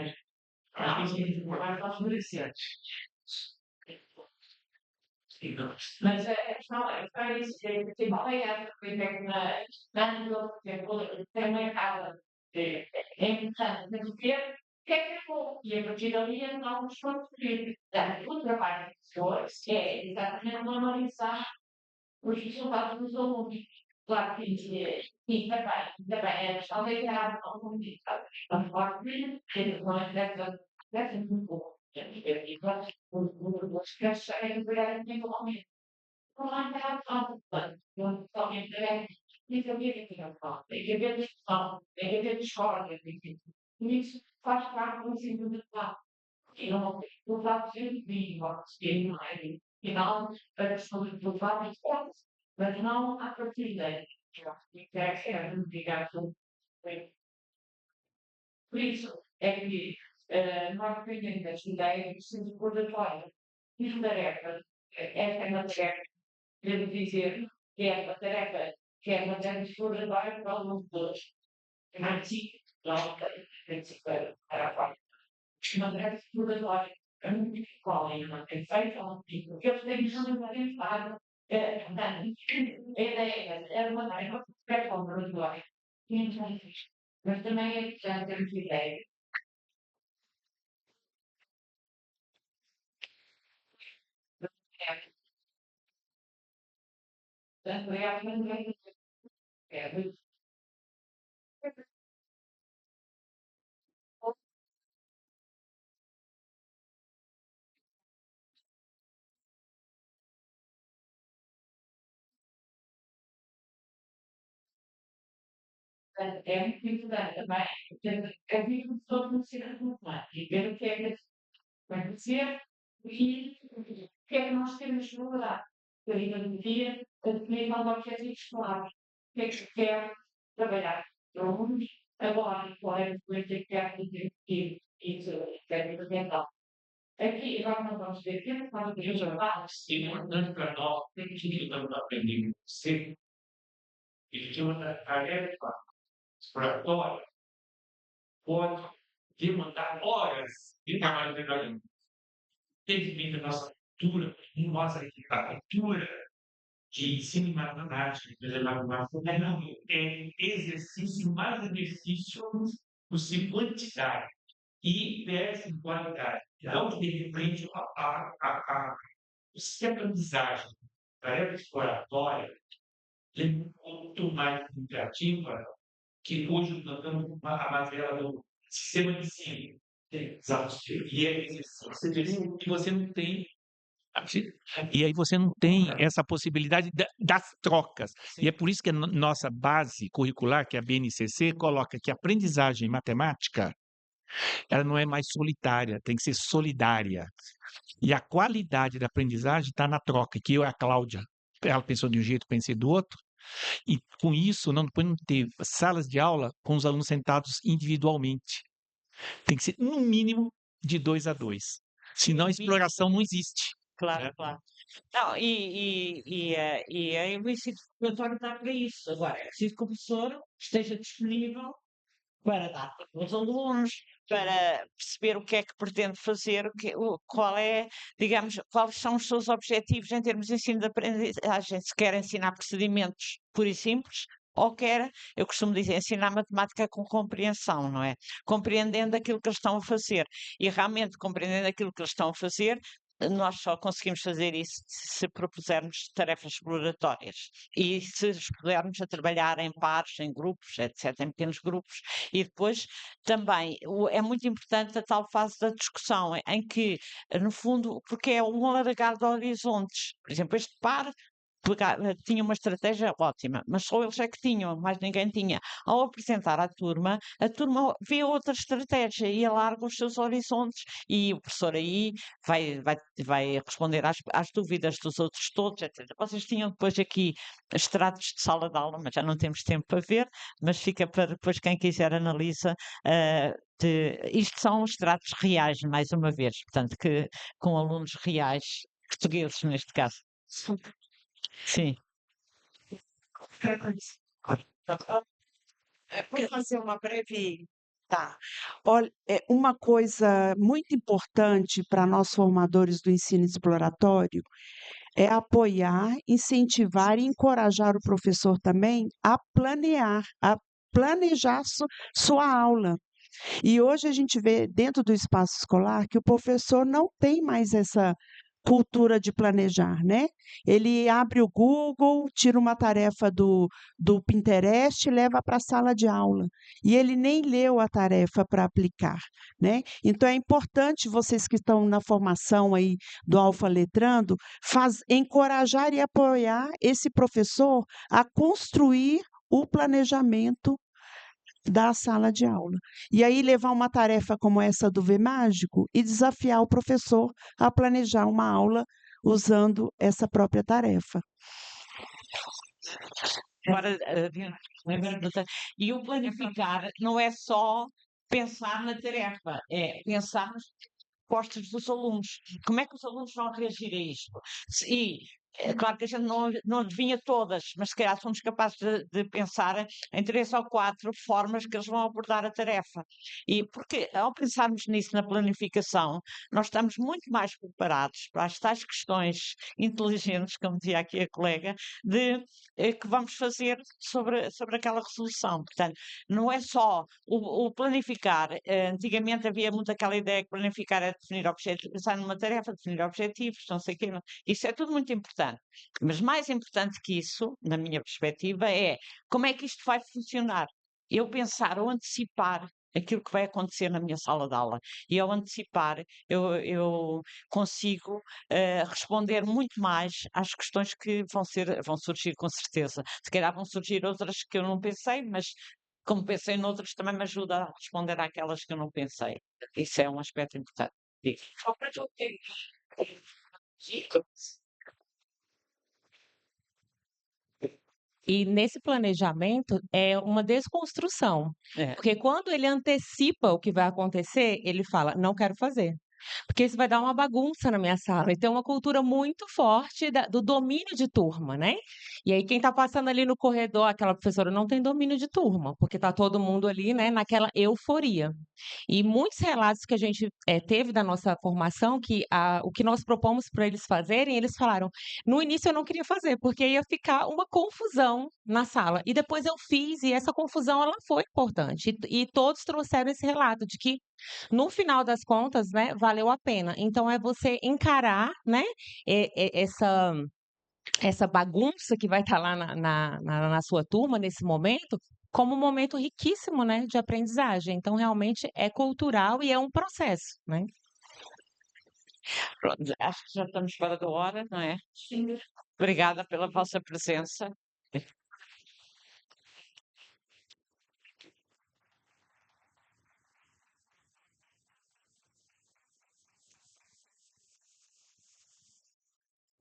Acho que isso é mais adolescente. Mas para isso, tem uma época que na nível tem uma etapa importante de ver o que é bom. E a partir dali, então, nos construir. A outra parte das pessoas é exatamente normalizar os resultados dos alunos. Claro que sim, também, talvez era um complicado. A forma que não é dessa muito bom. Os crescerem, virarem desenvolvimento. Não há nada tem que haver interação, tem que haver discussão, tem que haver discórdia, e isso faz parte do ensino de debate. E não o debate sempre vivo, não é? E não a questão do debate externo, mas não a partir daí. Que é digamos, por isso é que nós dependemos desta ideia do ensino exploratório. E tarefa, esta é uma tarefa, devo dizer, que é uma tarefa que é uma tarefa exploratória para os dois. Não tem que para a parte. Uma tarefa exploratória é muito difícil, ainda tem feito, porque eles têm que pensar. A ideia é uma tarefa exploratória. Mas também é importante termos ideia. Portanto, é a maneira é é muito importante também, é vir com todo o ser humano e ver o que é que vai acontecer e o que é que nós temos que mudar. Eu ainda no dia, a nível de objetivos claros. O que é que quer trabalhar para uns, agora, qual é a coisa que quer fazer e quer implementar. Aqui, agora não vamos ver tempo, vamos ver os debates. E importante para nós, tem que estamos aprendendo sempre, e que uma tarefa exploratória pode demandar horas de trabalho pedagógico. Tem que vir da nossa cultura, a cultura de ensino de matemática, de matemática, não, é exercício, mais exercício possível quantidade e perde em qualidade. Então, de repente, o sistema de aprendizagem, tarefa exploratória, é muito mais interativa que hoje nós estamos a matéria do sistema de ensino. E é exercício que você não tem. E aí você não tem essa possibilidade das trocas. E é por isso que a nossa base curricular, que é a BNCC, coloca que a aprendizagem matemática ela não é mais solitária, tem que ser solidária. E a qualidade da aprendizagem está na troca, que eu e a Cláudia, ela pensou de um jeito, pensei do outro, e com isso não podemos ter salas de aula com os alunos sentados individualmente. Tem que ser, no mínimo, de 2 a 2. Senão a exploração não existe. Claro, né? claro. Não, e aí o ensino supletório está para isso. Agora, é preciso que o professor esteja disponível para dar aos alunos, para perceber o que é que pretende fazer, qual é, digamos, quais são os seus objetivos em termos de ensino de aprendizagem, se quer ensinar procedimentos puros e simples, ou quer, eu costumo dizer, ensinar matemática com compreensão, não é? Compreendendo aquilo que eles estão a fazer. E realmente, compreendendo aquilo que eles estão a fazer, nós só conseguimos fazer isso se propusermos tarefas exploratórias e se os pudermos a trabalhar em pares, em grupos, etc., em pequenos grupos. E depois também é muito importante a tal fase da discussão, em que, no fundo, porque é um alargar de horizontes. Por exemplo, este par tinha uma estratégia ótima, mas só eles é que tinham, mais ninguém tinha. Ao apresentar à turma, a turma vê outra estratégia e alarga os seus horizontes e o professor aí vai responder às dúvidas dos outros todos, etc. Vocês tinham depois aqui extratos de sala de aula, mas já não temos tempo para ver, mas fica para depois quem quiser analisa. Isto são extratos reais, mais uma vez, portanto, que com alunos reais, portugueses neste caso. Sim. Vou fazer uma breve. Tá. Olha, uma coisa muito importante para nós formadores do ensino exploratório é apoiar, incentivar e encorajar o professor também a planejar sua aula. E hoje a gente vê dentro do espaço escolar que o professor não tem mais essa cultura de planejar, né? Ele abre o Google, tira uma tarefa do Pinterest e leva para a sala de aula. E ele nem leu a tarefa para aplicar, né? Então é importante vocês que estão na formação aí do Alfa Letrando, encorajar e apoiar esse professor a construir o planejamento da sala de aula. E aí levar uma tarefa como essa do V Mágico e desafiar o professor a planejar uma aula usando essa própria tarefa. Agora, lembrando e o planificar não é só pensar na tarefa, é pensar nas respostas dos alunos. Como é que os alunos vão reagir a isto? E é claro que a gente não adivinha todas, mas se calhar somos capazes de pensar em 3 ou 4 formas que eles vão abordar a tarefa. E porque ao pensarmos nisso na planificação, nós estamos muito mais preparados para as tais questões inteligentes, como dizia aqui a colega, que vamos fazer sobre aquela resolução. Portanto, não é só o planificar. Antigamente havia muito aquela ideia que planificar é definir objetivos, pensar numa tarefa, definir objetivos, não sei o quê. Isso é tudo muito importante. Mas mais importante que isso, na minha perspectiva, é como é que isto vai funcionar. Eu pensar ou antecipar aquilo que vai acontecer na minha sala de aula. E ao antecipar, eu consigo responder muito mais às questões que vão surgir com certeza. Se calhar vão surgir outras que eu não pensei, mas como pensei noutras, também me ajuda a responder àquelas que eu não pensei. Isso é um aspecto importante. Digo. Só para tu ter E nesse planejamento é uma desconstrução, É. porque quando ele antecipa o que vai acontecer, ele fala: "Não quero fazer", porque isso vai dar uma bagunça na minha sala. E tem uma cultura muito forte do domínio de turma, né? E aí quem está passando ali no corredor, aquela professora não tem domínio de turma, porque está todo mundo ali, né, naquela euforia. E muitos relatos que a gente teve da nossa formação, que o que nós propomos para eles fazerem, eles falaram: no início eu não queria fazer, porque ia ficar uma confusão na sala. E depois eu fiz, e essa confusão ela foi importante. E todos trouxeram esse relato de que, no final das contas, né, valeu a pena. Então é você encarar, né, essa bagunça que vai estar lá na sua turma nesse momento, como um momento riquíssimo, né, de aprendizagem. Então, realmente é cultural e é um processo, né? Pronto, acho que já estamos fora da hora, não é? Sim. Obrigada pela vossa presença.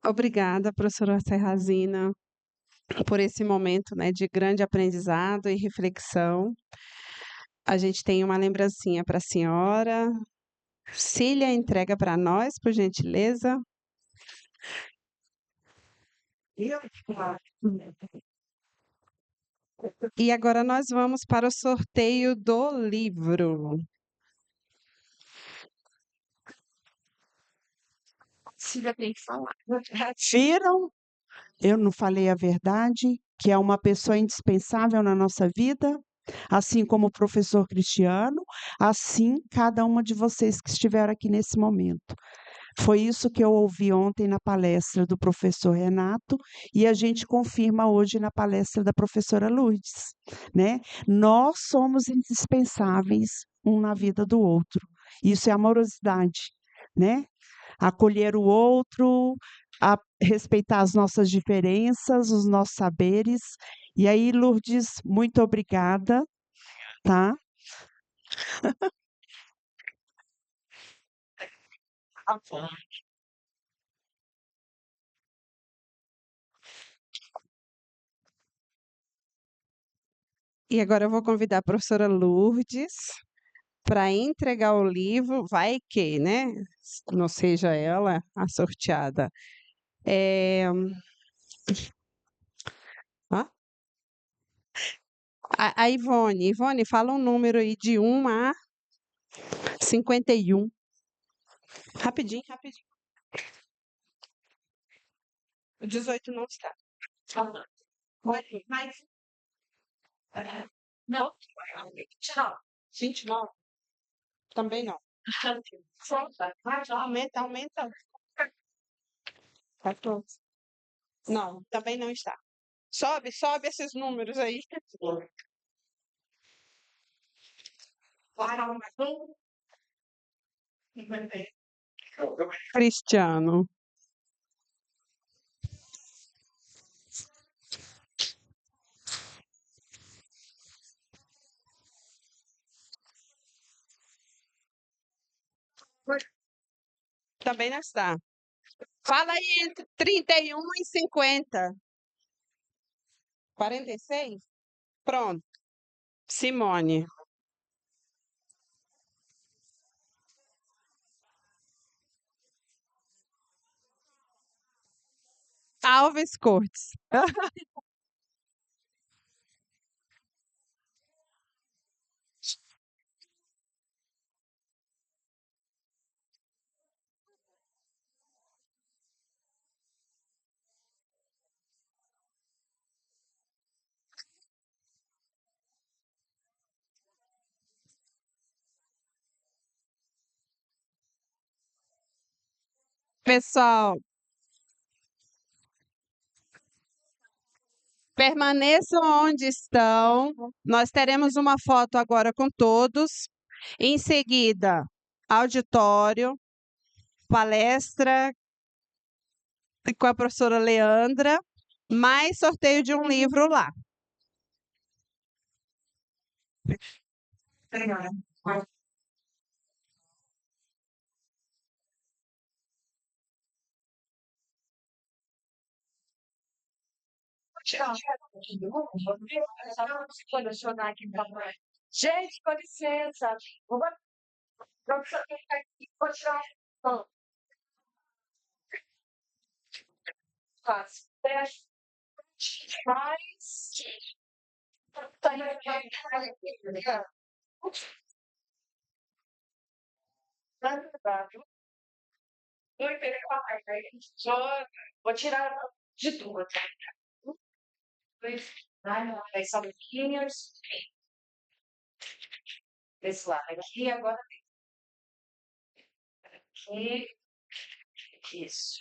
Obrigada, professora Serrazina, por esse momento, né, de grande aprendizado e reflexão. A gente tem uma lembrancinha para a senhora. Cília, entrega para nós, por gentileza. E agora nós vamos para o sorteio do livro. Cília tem que falar. Viram? Eu não falei a verdade, que é uma pessoa indispensável na nossa vida, assim como o professor Cristiano, assim cada uma de vocês que estiveram aqui nesse momento. Foi isso que eu ouvi ontem na palestra do professor Renato e a gente confirma hoje na palestra da professora Lourdes, né? Nós somos indispensáveis um na vida do outro. Isso é amorosidade, né? Acolher o outro, respeitar as nossas diferenças, os nossos saberes. E aí, Lourdes, muito obrigada, tá? E agora eu vou convidar a professora Lourdes para entregar o livro, vai que, né? Não seja ela a sorteada. A Ivone. Ivone, fala um número aí de 1 a 51. Rapidinho, rapidinho. O 18 não está. Mas, não, 29. 29. Também não. Força, vai lá. Aumenta, aumenta. 14. Não, também não está. Sobe esses números aí. Cristiano. Também não está. Fala aí entre 31 e 50. 46? Pronto. Simone. Alves Cortes. Pessoal, permaneçam onde estão. Nós teremos uma foto agora com todos. Em seguida, auditório, palestra com a professora Leandra, mais sorteio de um livro lá. Gente, com licença. Vamos aqui, vou tirar fácil. Mais. Vou tirar de tudo. Aí são biquinhos. Desse lado aqui, agora aqui. Isso.